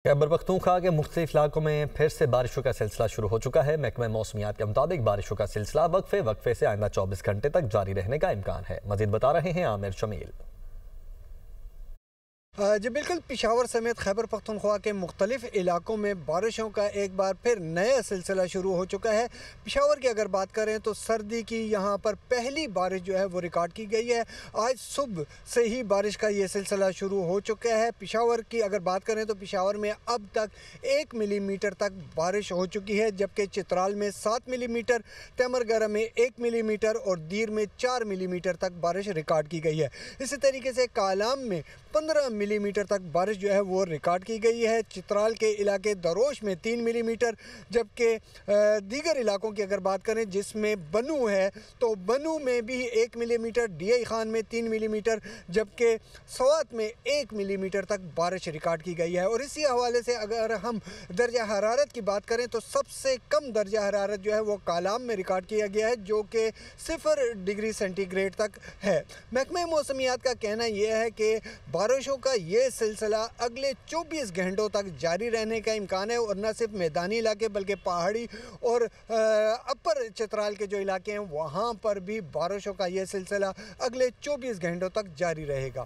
خیبر پختونخوا کے مختلف علاقوں میں پھر سے بارشوں کا سلسلہ شروع ہو چکا ہے۔ محکمہ موسمیات کے مطابق بارشوں کا سلسلہ وقفے سے آئندہ 24 گھنٹے تک جاری رہنے کا امکان ہے۔ مزید بتا رہے ہیں عامر شمیل۔ جی بالکل، پشاور سمیت خیبر پختونخوا کے مختلف علاقوں میں بارشوں کا ایک بار پھر نیا سلسلہ شروع ہو چکا ہے۔ پشاور کی اگر بات کریں تو سردی کی یہاں پر پہلی بارش جو ہے وہ ریکارڈ کی گئی ہے۔ آج صبح سے ہی بارش کا یہ سلسلہ شروع ہو چکا ہے۔ پشاور کی اگر بات کریں تو پشاور میں اب تک 1 ملی میٹر تک بارش ہو چکی ہے، جبکہ چترال میں 7 ملی میٹر، تیمر گرہ میں 1 ملی میٹر اور دیر میں 4 ملی میٹر تک بارش ریکارڈ کی گئی ہے۔ اسی طریقے سے کالام میں 15 ملی میٹر تک بارش جو ہے وہ ریکارڈ کی گئی ہے۔ چترال کے علاقے دروش میں 3 ملی میٹر، جبکہ دیگر علاقوں کی اگر بات کریں جس میں بنو ہے تو بنو میں بھی 1 ملی میٹر، ڈی آئی خان میں 3 ملی میٹر، جبکہ سوات میں 1 ملی میٹر تک بارش ریکارڈ کی گئی ہے۔ اور اسی حوالے سے اگر ہم درجہ حرارت کی بات کریں تو سب سے کم درجہ حرارت جو ہے وہ کالام میں ریکارڈ کیا گیا ہے، جو کہ 0 ڈگری سینٹی گریڈ تک ہے۔ محکمہ موسمیات کا کہنا یہ ہے کہ بارشوں کا یہ سلسلہ اگلے 24 گھنٹوں تک جاری رہنے کا امکان ہے، اور نہ صرف میدانی علاقے بلکہ پہاڑی اور اپر چترال کے جو علاقے ہیں وہاں پر بھی بارشوں کا یہ سلسلہ اگلے 24 گھنٹوں تک جاری رہے گا۔